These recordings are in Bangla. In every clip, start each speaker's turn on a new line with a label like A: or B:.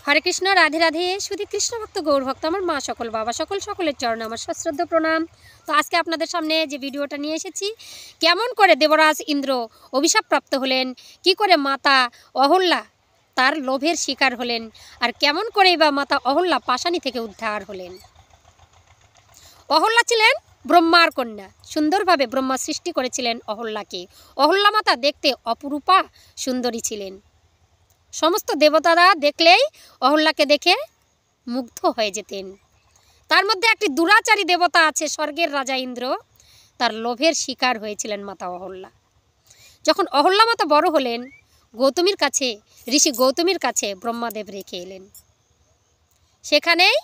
A: हरे कृष्ण राधे राधे शुधु कृष्ण भक्त गौर भक्त आमार मा सकल बाबा सकल सकलेर चरणे आमार सश्रद्ध प्रणाम। तो आज के आपनादेर सामने जे भिडियोटा निये एसेछि केमन करे देवराज इंद्र अभिशाप प्राप्त हलेन, कि करे माता अहल्या तार लोभेर शिकार हलेन और केमन करेई बा माता अहल्या पाशानी थेके उद्धार हलेन। अहल्या छिलेन ब्रह्मार कन्या, सुंदरभावे ब्रह्मा सृष्टि करेछिलेन अहल्याके। अहल्या माता देखते अपरूपा सुंदरी छिलेन। समस्त देवतारा देखलेई अहल्याके देखे मुग्ध हये जेतेन। तार मध्य एकटी दुराचारी देवता आछे स्वर्गेर राजा इंद्र, तार लोभेर शिकार हयेछिलेन माता अहल्या। जखन अहल्या माता बड़ हलेन गौतमीर काछे ऋषि गौतमीर काछे ब्रह्मादेव रेखे एलेन। सेखानेई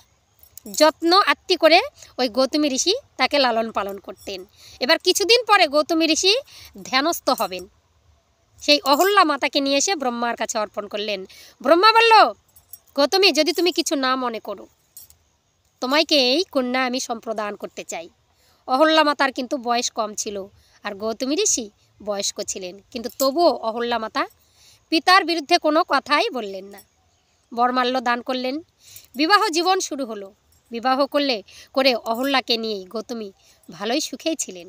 A: যত্ন আত্তি করে ওই গৌতমী ঋষি তাকে লালন পালন করতেন। এবার কিছুদিন পরে গৌতমী ঋষি ধ্যানস্থ হবেন। সেই অহল্যা মাতাকে নিয়ে এসে ব্রহ্মার কাছে অর্পণ করলেন। ব্রহ্মা বলল, গৌতমী যদি তুমি কিছু না মনে করো, তোমাকে এই কন্যা আমি সম্প্রদান করতে চাই। অহল্যা মাতার কিন্তু বয়স কম ছিল আর গৌতমী ঋষি বয়স্ক ছিলেন, কিন্তু তবুও অহল্যা মাতা পিতার বিরুদ্ধে কোনো কথাই বললেন না। বরমাল্য দান করলেন। বিবাহ জীবন শুরু হলো। বিবাহ করে অহল্যাকে নিয়ে গৌতমী ভালোই সুখেই ছিলেন।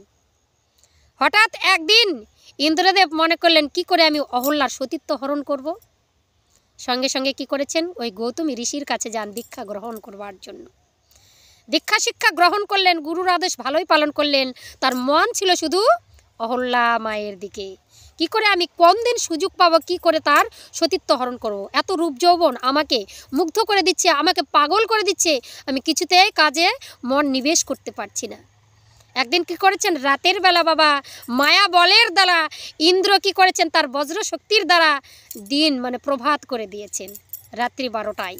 A: হঠাৎ একদিন ইন্দ্রদেব মনে করলেন কি করে আমি অহল্যার সতীত্ব হরণ করব। সঙ্গে সঙ্গে কি করেছেন, ওই গৌতমী ঋষির কাছে যান দীক্ষা গ্রহণ করবার জন্য। দীক্ষা শিক্ষা গ্রহণ করলেন, গুরুর আদেশ ভালোই পালন করলেন। তার মন ছিল শুধু অহল্যা মায়ের দিকে। কি করে আমি কোন দিন সুযোগ পাবো, কি করে তার সতীত্ব হরণ করব। এত রূপ যৌবন আমাকে মুগ্ধ করে দিচ্ছে, আমাকে পাগল করে দিচ্ছে, আমি কিছুতেই কাজে মন নিবেশ করতে পারছি না। একদিন কি করেছেন, রাতের বেলা বাবা মায়া বলের দ্বারা ইন্দ্র কি করেছেন, তার বজ্র শক্তির দ্বারা দিন মানে প্রভাত করে দিয়েছেন রাত্রি 12টায়।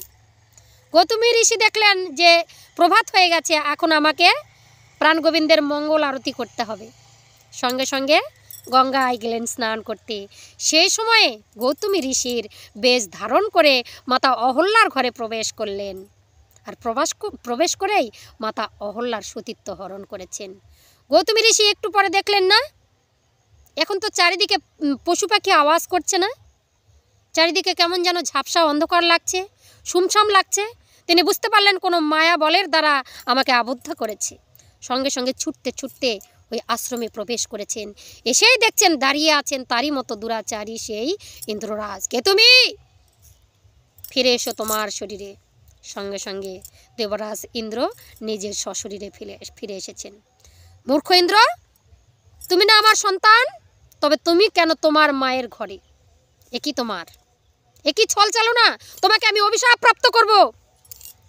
A: গৌতমী ঋষি দেখলেন যে প্রভাত হয়ে গেছে, এখন আমাকে প্রাণ গোবিন্দের মঙ্গল আরতি করতে হবে। সঙ্গে সঙ্গে গঙ্গায় গেলেন স্নান করতে। সেই সময়ে গৌতমী ঋষির বেশ ধারণ করে মাতা অহল্যার ঘরে প্রবেশ করলেন। আর প্রবেশ করেই মাতা অহল্যার সতীত্ব হরণ করেছেন। গৌতমী ঋষি একটু পরে দেখলেন না, এখন তো চারিদিকে পশু পাখি আওয়াজ করছে না, চারিদিকে কেমন যেন ঝাপসা অন্ধকার লাগছে, শুমশাম লাগছে। তিনি বুঝতে পারলেন কোনো মায়া বলের দ্বারা আমাকে আবদ্ধ করেছে। সঙ্গে সঙ্গে ছুটতে ছুটতে ওই আশ্রমে প্রবেশ করেছেন। এসেই দেখছেন দাঁড়িয়ে আছেন তারই মতো দুরাচারী সেই ইন্দ্ররাজ। কে তুমি? ফিরে এসো তোমার শরীরে। সঙ্গে সঙ্গে দেবরাজ ইন্দ্র নিজের সশরীরে ফিরে এসেছেন। মূর্খ ইন্দ্র, তুমি না আমার সন্তান, তবে তুমি কেন তোমার মায়ের ঘরে? একই তোমার একই ছল চালো না, তোমাকে আমি অভিশাপ প্রাপ্ত করব।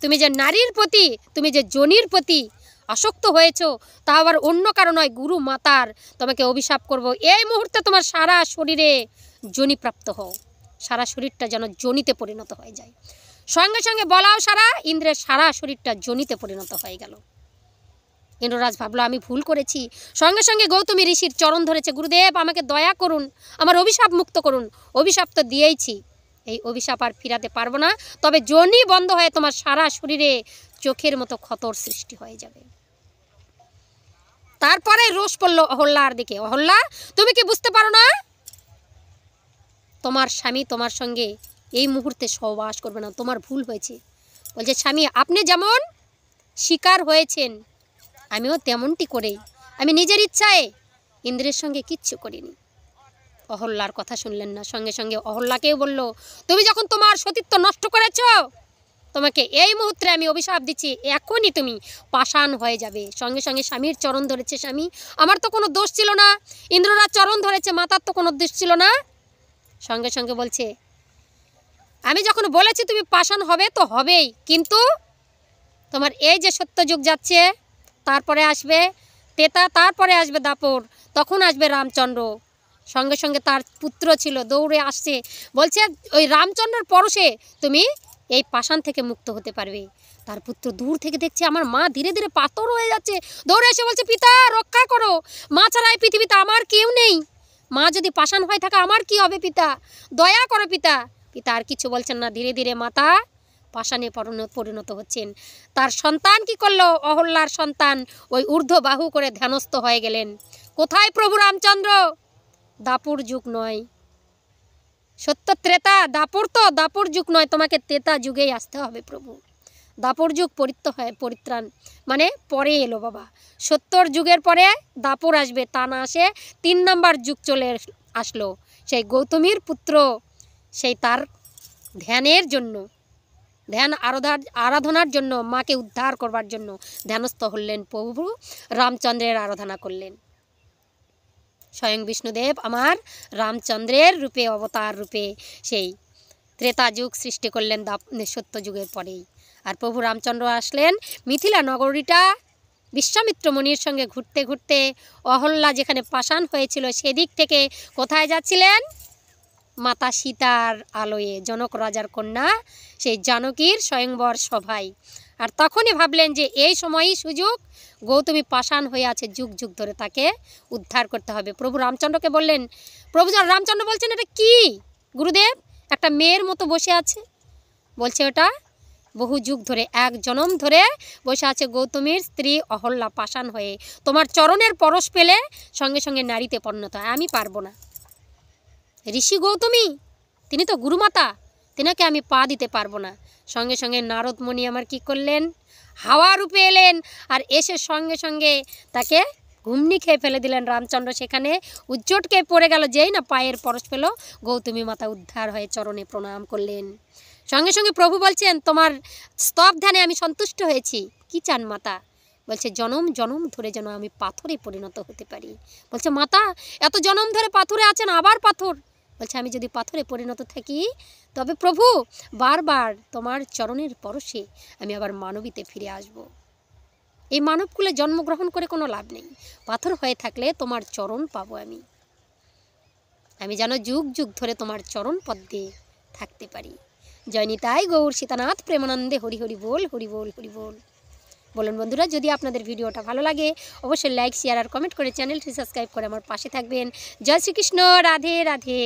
A: তুমি যে নারীর প্রতি, তুমি যে যোনির প্রতি আসক্ত হয়েছ, তা আবার অন্য কারণ নয়, গুরু মাতার তোমাকে অভিশাপ করব। এই মুহূর্তে তোমার সারা শরীরে যোনি প্রাপ্ত হও, সারা শরীরটা যেন যোনিতে পরিণত হয়ে যায়। সঙ্গে সঙ্গে বলাও সারা ইন্দ্রের সারা শরীরটা যোনিতে পরিণত হয়ে গেল। ইন্দ্ররাজ ভাবলো আমি ভুল করেছি। সঙ্গে সঙ্গে গৌতমী ঋষির চরণ ধরেছে, গুরুদেব আমাকে দয়া করুন, আমার অভিশাপ মুক্ত করুন। অভিশাপ তো দিয়েইছি, এই অভিশাপ আর ফিরাতে পারবো না, তবে যোনি বন্ধ হয়ে তোমার সারা শরীরে চোখের মতো ক্ষতর সৃষ্টি হয়ে যাবে। তারপরে রোষ পড়ল অহল্যার দিকে। অহল্যা, তুমি কি বুঝতে পারো না তোমার স্বামী তোমার সঙ্গে এই মুহূর্তে সহবাস করবে না, তোমার ভুল হয়েছে। বলছে, স্বামী আপনি যেমন শিকার হয়েছেন আমিও তেমনটি করেই, আমি নিজের ইচ্ছায় ইন্দ্রের সঙ্গে কিচ্ছু করিনি। অহল্যার কথা শুনলেন না। সঙ্গে সঙ্গে অহল্যাকেও বলল, তুমি যখন তোমার সতীত্ব নষ্ট করেছ, তোমাকে এই মুহূর্তে আমি অভিশাপ দিচ্ছি, এখনই তুমি পাষাণ হয়ে যাবে। সঙ্গে সঙ্গে স্বামীর চরণ ধরেছে। স্বামী আমার তো কোনো দোষ ছিল না, ইন্দ্ররাজ চরণ ধরেছে, মাতার তো কোনো দোষ ছিল না। সঙ্গে সঙ্গে বলছে, আমি যখন বলেছি তুমি পাষাণ হবে তো হবেই, কিন্তু তোমার এই যে সত্যযুগ যাচ্ছে, তারপরে আসবে তেতা, তারপরে আসবে দাপর, তখন আসবে রামচন্দ্র। সঙ্গে সঙ্গে তার পুত্র ছিল, দৌড়ে আসছে, বলছে ওই রামচন্দ্রের পরশে তুমি এই পাষাণ থেকে মুক্ত হতে পারবে। তার পুত্র দূর থেকে দেখছে আমার মা ধীরে ধীরে পাথর হয়ে যাচ্ছে, দৌড়ে এসে বলছে, পিতা রক্ষা করো, মা ছাড়া এই পৃথিবীতে আমার কেউ নেই, মা যদি পাষাণ হয়ে থাকে আমার কি হবে, পিতা দয়া করো পিতা। পিতা আর কিছু বলছেন না, ধীরে ধীরে মাতা পাষাণে পরিণত হচ্ছেন। তার সন্তান কি করলো, অহল্যার সন্তান ওই ঊর্ধ্ব বাহু করে ধ্যানস্থ হয়ে গেলেন। কোথায় প্রভু রামচন্দ্র? দাপুর যুগ নয়, সত্য ত্রেতা, দাপর তো দাপর যুগ নয়, তোমাকে ত্রেতা যুগেই আসতে হবে প্রভু। দাপর যুগ পরিত্রাণ মানে পরে এলো বাবা। সত্তর যুগের পরে দাপর আসবে, তা না আসে 3 নম্বর যুগ চলে আসলো। সেই গৌতমীর পুত্র সেই তার ধ্যানের জন্য, ধ্যান আরাধনার জন্য, মাকে উদ্ধার করবার জন্য ধ্যানস্থ হলেন প্রভু রামচন্দ্রের আরাধনা করলেন। স্বয়ং বিষ্ণুদেব আমার রামচন্দ্রের রূপে, অবতার রূপে সেই ত্রেতা যুগ সৃষ্টি করলেন সত্য যুগের পরেই। আর প্রভু রামচন্দ্র আসলেন মিথিলা নগরীটা বিশ্বামিত্র মুনির সঙ্গে ঘুরতে ঘুরতে, অহল্যা যেখানে পাষাণ হয়েছিল সেদিক থেকে কোথায় যাচ্ছিলেন? মাতা সীতার আলোয়ে, জনক রাজার কন্যা সেই জানকীর স্বয়ংবর সভায়। আর তখনই ভাবলেন যে এই সময়ই সুযোগ, গৌতমী পাষাণ হয়ে আছে যুগ যুগ ধরে, তাকে উদ্ধার করতে হবে। প্রভু রামচন্দ্রকে বললেন, প্রভু রামচন্দ্র বলছেন এটা কি গুরুদেব? একটা মেয়ের মতো বসে আছে। বলছে ওটা বহু যুগ ধরে, 1 জনম ধরে বসে আছে গৌতমীর স্ত্রী অহল্যা পাষাণ হয়ে। তোমার চরণের পরশ পেলে সঙ্গে সঙ্গে নারীতে পরিণত হয়। আমি পারবো না। ঋষি গৌতমী, তিনি তো গুরুমাতা, তেনাকে আমি পা দিতে পারবো না। সঙ্গে সঙ্গে নারদ মুনি আমার কি করলেন? হাওয়া রূপে এলেন, আর এসে সঙ্গে সঙ্গে তাকে ঘুমনি খেয়ে ফেলে দিলেন। রামচন্দ্র সেখানে উজ্জটকে পড়ে গেল। যেই না পায়ের পরশ পেল, গৌতমী মাতা উদ্ধার হয়ে চরণে প্রণাম করলেন। সঙ্গে সঙ্গে প্রভু বলছেন, তোমার স্তব ধ্যানে আমি সন্তুষ্ট হয়েছি। কি চান মাতা? বলছে জনম জনম ধরে যেন আমি পাথরে পরিণত হতে পারি। বলছে মাতা, এত জনম ধরে পাথরে আছেন, আবার পাথর? বলছে আমি যদি পাথরে পরিণত থাকি তবে প্রভু বারবার তোমার চরণের পরশে আমি আবার মানবীতে ফিরে আসব। এই মানবকুলে জন্মগ্রহণ করে কোনো লাভ নেই। পাথর হয়ে থাকলে তোমার চরণ পাবো আমি যেন যুগ যুগ ধরে তোমার চরণ পদ্মে থাকতে পারি। জয় নিতাই গৌর সীতানাথ প্রেমানন্দে হরি হরি বল, হরি বল, হরি বল। বলুন বন্ধুরা, যদি আপনাদের ভিডিওটা ভালো লাগে অবশ্যই লাইক, শেয়ার আর কমেন্ট করে চ্যানেলটি সাবস্ক্রাইব করে আমার পাশে থাকবেন। জয় শ্রীকৃষ্ণ, রাধে রাধে।